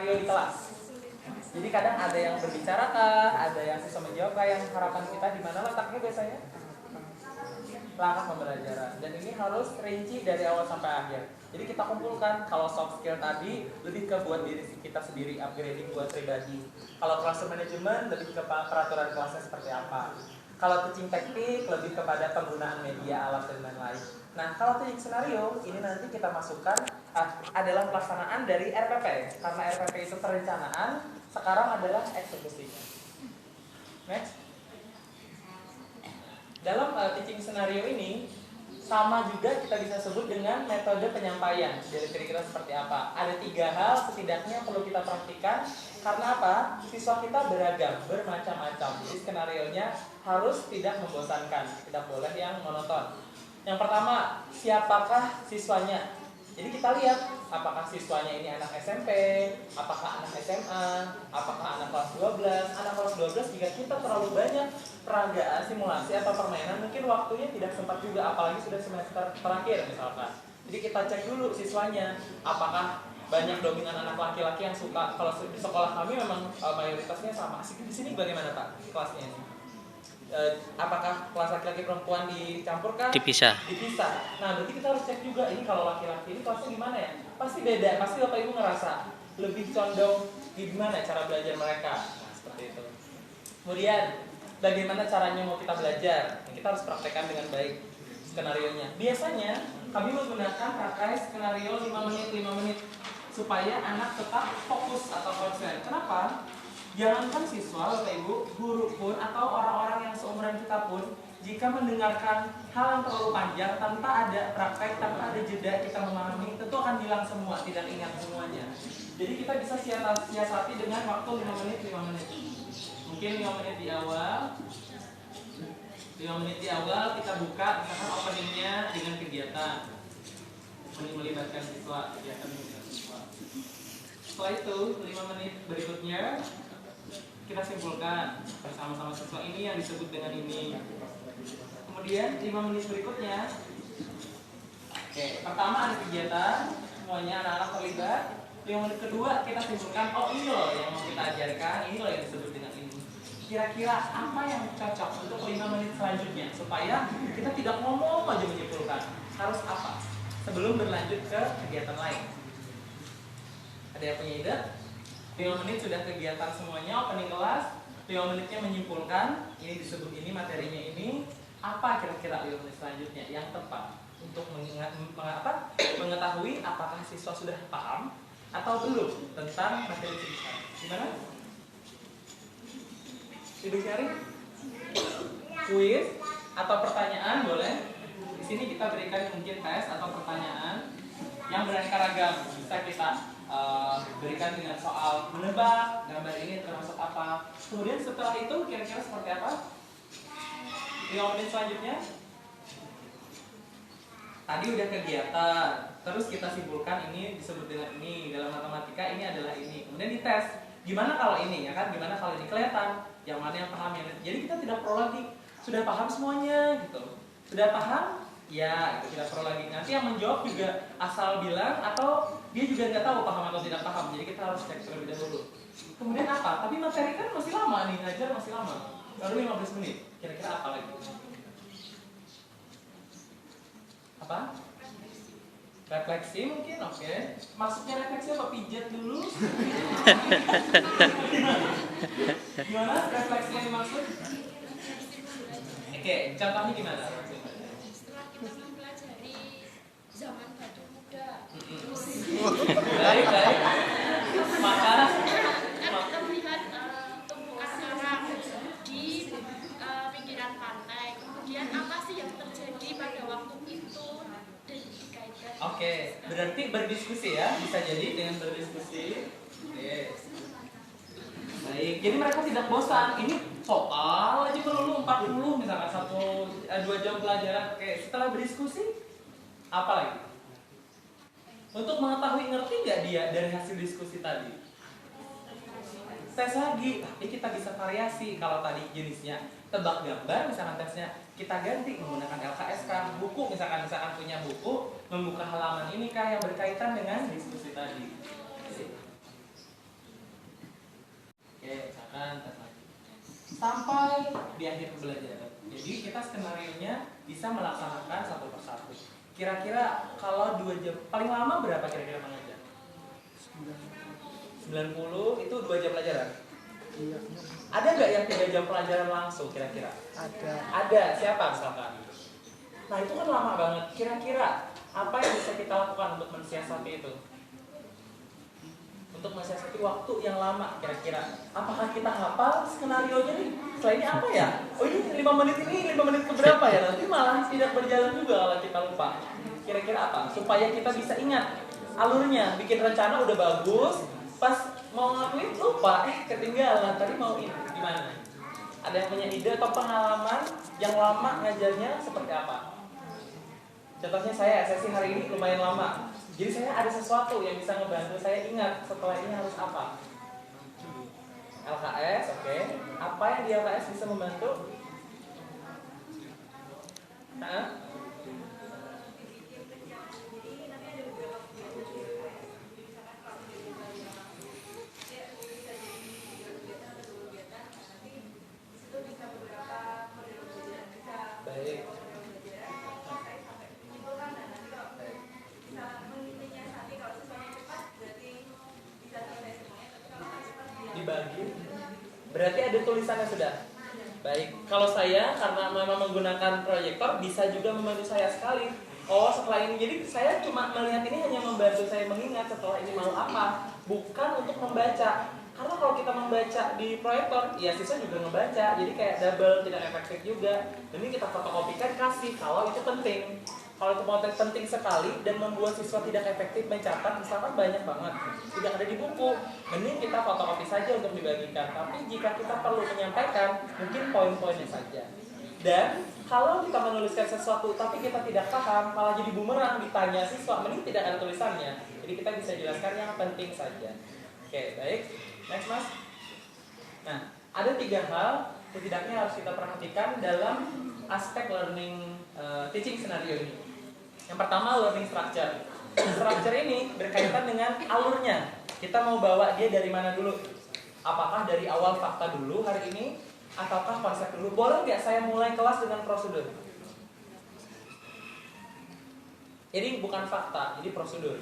di kelas. Jadi kadang ada yang berbicara kah, ada yang siswa menjawab kah, yang harapan kita di mana letaknya biasanya? Langkah pembelajaran. Dan ini harus rinci dari awal sampai akhir. Jadi kita kumpulkan, kalau soft skill tadi lebih ke buat diri kita sendiri, upgrading buat pribadi. Kalau classroom management lebih ke peraturan kelasnya seperti apa. Kalau teaching teknik lebih kepada penggunaan media, alat dan lain-lain. Nah, kalau teaching scenario ini nanti kita masukkan adalah pelaksanaan dari RPP. Karena RPP itu perencanaan, sekarang adalah eksekusinya. Next. Dalam teaching scenario ini sama juga kita bisa sebut dengan metode penyampaian. Dari kita seperti apa? Ada 3 hal setidaknya yang perlu kita perhatikan. Karena apa? Siswa kita beragam, bermacam-macam. Jadi skenarionya harus tidak membosankan, tidak boleh yang monoton. Yang pertama, siapakah siswanya? Jadi kita lihat apakah siswanya ini anak SMP, apakah anak SMA, apakah anak kelas 12. Anak kelas 12 jika kita terlalu banyak peragaan, simulasi atau permainan, mungkin waktunya tidak sempat juga, apalagi sudah semester terakhir misalkan. Jadi kita cek dulu siswanya, apakah banyak dominan anak laki-laki yang suka. Kalau di sekolah kami memang mayoritasnya sama. Di sini bagaimana Pak kelasnya ini? Apakah kelas laki-laki perempuan dicampurkan? Dipisah. Nah, berarti kita harus cek juga ini kalau laki-laki ini kelasnya gimana ya? Pasti beda. Pasti Bapak Ibu ngerasa lebih condong gimana cara belajar mereka. Nah, seperti itu. Kemudian bagaimana caranya mau kita belajar? Nah, kita harus praktekkan dengan baik skenarionya. Biasanya kami menggunakan pakai skenario 5 menit supaya anak tetap fokus atau konsen. Kenapa? Jangankan siswa, Bapak Ibu, guru pun atau orang-orang yang seumuran kita pun, jika mendengarkan hal yang terlalu panjang tanpa ada praktek, tanpa ada jeda kita memahami, tentu akan hilang semua, tidak ingat semuanya. Jadi kita bisa siasati dengan waktu 5 menit. Mungkin 5 menit di awal. 5 menit di awal kita buka misalkan openingnya dengan kegiatan. Melibatkan siswa, kegiatan melibatkan siswa. Setelah itu, 5 menit berikutnya kita simpulkan bersama-sama siswa ini yang disebut dengan ini. Kemudian 5 menit berikutnya, pertama ada kegiatan, semuanya anak-anak terlibat. 5 menit kedua kita simpulkan, oh ini loh yang mau kita ajarkan, ini loh yang disebut dengan ini. Kira-kira apa yang cocok untuk 5 menit selanjutnya supaya kita tidak ngomong aja menyimpulkan. Harus apa? Sebelum berlanjut ke kegiatan lain. Ada yang punya ide? 5 menit sudah kegiatan semuanya, opening kelas. 5 menitnya menyimpulkan, ini disebut ini, materinya ini. Apa kira-kira 5 menit selanjutnya yang tepat untuk mengetahui apakah siswa sudah paham atau belum tentang materi siswa. Gimana? Ide sharing? Kuis atau pertanyaan boleh. Di sini kita berikan mungkin tes atau pertanyaan yang beraneka ragam. Bisa kita berikan dengan soal menebak gambar ini termasuk apa. Kemudian setelah itu kira-kira seperti apa? 5 menit selanjutnya tadi udah kegiatan, terus kita simpulkan ini disebut dengan ini, dalam matematika ini adalah ini. Kemudian dites, gimana kalau ini ya kan, gimana kalau ini, kelihatan yang mana yang paham yang. Jadi kita tidak perlu lagi sudah paham semuanya gitu. Sudah paham? Ya, itu tidak perlu lagi. Nanti yang menjawab juga asal bilang atau dia juga nggak tahu paham atau tidak paham. Jadi kita harus cek terlebih dahulu. Kemudian apa? Tapi materi kan masih lama nih, ngajar masih lama. Baru 15 menit. Kira-kira apa lagi? Apa? Refleksi mungkin, oke. Maksudnya refleksi apa? Pijat dulu? Gimana refleksi yang dimaksud? Oke, contohnya gimana? Zaman batu muda. Baik. Maka kita melihat tumpukan karang di pinggiran pantai. Kemudian apa sih yang terjadi pada waktu itu dan dikaitkan. Oke, berarti berdiskusi ya, bisa jadi dengan berdiskusi. Oke. Baik, jadi mereka tidak bosan. Ini soal aja melulu 40 misalkan 2 jam pelajaran. Oke, setelah berdiskusi apa lagi? Untuk mengetahui ngerti nggak dia dari hasil diskusi tadi? Tes lagi, tapi kita bisa variasi. Kalau tadi jenisnya tebak gambar, misalkan tesnya kita ganti menggunakan LKS buku, misalkan punya buku, membuka halaman ini kah yang berkaitan dengan diskusi tadi. sampai di akhir pembelajaran. Jadi kita skenario-nya bisa melaksanakan satu persatu. Kira-kira kalau 2 jam, paling lama berapa kira-kira mengajar? 90 itu 2 jam pelajaran? Iya. Ada nggak yang 3 jam pelajaran langsung kira-kira? Ada. Ada, siapa misalkan? Nah itu kan lama banget. Kira-kira apa yang bisa kita lakukan untuk mensiasati itu? Untuk mensiasati waktu yang lama kira-kira. Apakah kita hafal skenario-nya nih? Setelah ini apa ya? Oh ini 5 menit ini 5 menit keberapa ya? Nanti malah tidak berjalan juga kalau kita lupa. Kira-kira apa? Supaya kita bisa ingat alurnya. Bikin rencana udah bagus, pas mau ngapain lupa, ketinggalan. Tadi mau ini gimana? Ada yang punya ide atau pengalaman yang lama ngajarnya seperti apa? Contohnya saya sesi hari ini lumayan lama. Jadi saya ada sesuatu yang bisa ngebantu saya ingat setelah ini harus apa. LKS, oke. Apa yang di LKS bisa membantu? Hah? Baik. Dibagi. Berarti ada tulisannya sudah. Baik. Kalau saya karena memang menggunakan proyektor bisa juga membantu saya sekali. Oh setelah ini, jadi saya cuma melihat ini hanya membantu saya mengingat setelah ini mau apa, bukan untuk membaca. Karena kalau kita membaca di proyektor, ya siswa juga ngebaca, jadi kayak double, tidak efektif juga. Dan ini kita fotokopikan kasih kalau itu penting. Kalau itu penting sekali dan membuat siswa tidak efektif mencatat, misalkan banyak banget, tidak ada di buku, mending kita fotokopi saja untuk dibagikan. Tapi jika kita perlu menyampaikan, mungkin poin-poinnya saja. Dan kalau kita menuliskan sesuatu tapi kita tidak paham, malah jadi bumerang ditanya siswa, mending tidak ada tulisannya. Jadi kita bisa jelaskan yang penting saja. Oke, baik. Next, Mas. Nah, ada 3 hal setidaknya harus kita perhatikan dalam aspek learning teaching scenario ini. Yang pertama, learning structure. Structure ini berkaitan dengan alurnya. Kita mau bawa dia dari mana dulu? Apakah dari awal fakta dulu hari ini? Ataukah konsep dulu? Boleh nggak saya mulai kelas dengan prosedur? Jadi bukan fakta, jadi prosedur.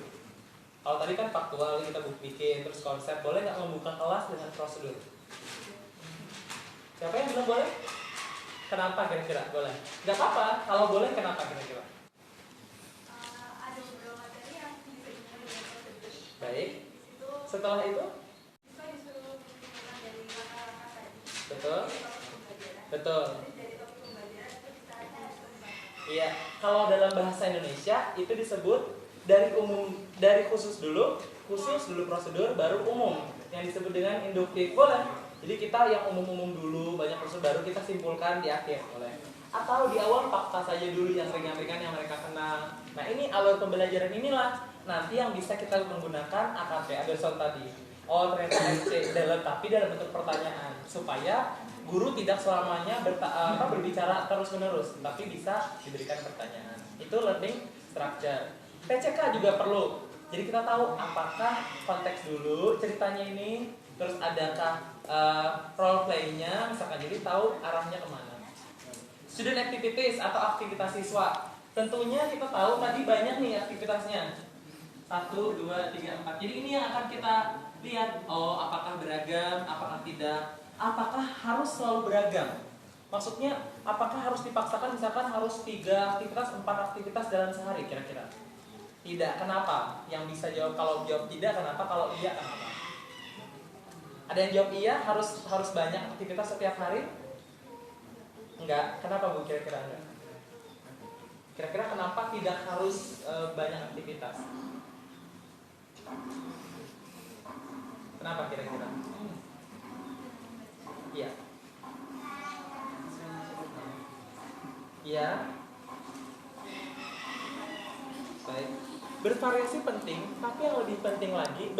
Kalau tadi kan faktual, kita bikin terus konsep. Boleh nggak membuka kelas dengan prosedur? Siapa yang bilang boleh? Kenapa kira-kira? Boleh? Nggak apa-apa. Kalau boleh, kenapa kira-kira? Ada beberapa materi yang bisa dimulai dengan prosedur. Baik. Setelah itu? Siswa disuruh mengumpulkan dari langkah-langkah tadi. Betul. Dari topik pembelajaran. Betul. Terus dari topik pembelajaran itu kita ada Iya. Kalau dalam bahasa Indonesia itu disebut dari khusus dulu prosedur, baru umum yang disebut dengan induktif. Boleh. Jadi kita yang umum-umum dulu, banyak prosedur baru kita simpulkan di akhir, boleh. Atau di awal fakta saja dulu yang ringan-ringan yang mereka kenal. Nah ini alur pembelajaran inilah nanti yang bisa kita menggunakan AKP, Anderson tadi. Oh ternyata MC, tapi dalam bentuk pertanyaan supaya guru tidak selamanya berbicara terus-menerus, tapi bisa diberikan pertanyaan. Itu learning structure. PCK juga perlu. Jadi kita tahu apakah konteks dulu ceritanya ini, terus adakah role play-nya, misalkan jadi tahu arahnya kemana. Student activities atau aktivitas siswa. Tentunya kita tahu tadi banyak nih aktivitasnya. 1, 2, 3, 4. Jadi ini yang akan kita lihat. Oh, apakah beragam, apakah tidak. Apakah harus selalu beragam? Maksudnya, apakah harus dipaksakan misalkan harus 3 aktivitas, 4 aktivitas dalam sehari kira-kira? Tidak, kenapa? Yang bisa jawab, kalau jawab tidak, kenapa? Kalau iya, kenapa? Ada yang jawab iya, harus banyak aktivitas setiap hari? Enggak, kenapa Bu kira-kira enggak? Kira-kira kenapa tidak harus banyak aktivitas? Kenapa kira-kira? Iya. Iya. Baik. Bervariasi penting, tapi yang lebih penting lagi,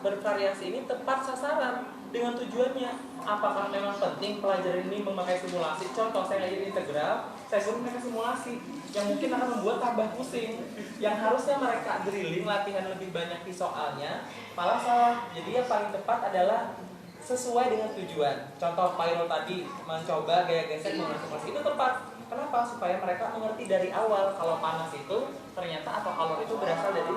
bervariasi ini tepat sasaran dengan tujuannya. Apakah memang penting pelajaran ini memakai simulasi? Contoh, saya ngajarin integral, saya suruh mereka simulasi, yang mungkin akan membuat tambah pusing. Yang harusnya mereka drilling, latihan lebih banyak di soalnya, malah salah. Jadi yang paling tepat adalah sesuai dengan tujuan. Contoh Pairul tadi mencoba gaya gesek menggunakan kursi itu tepat. Kenapa? Supaya mereka mengerti dari awal kalau panas itu ternyata atau kalor itu berasal dari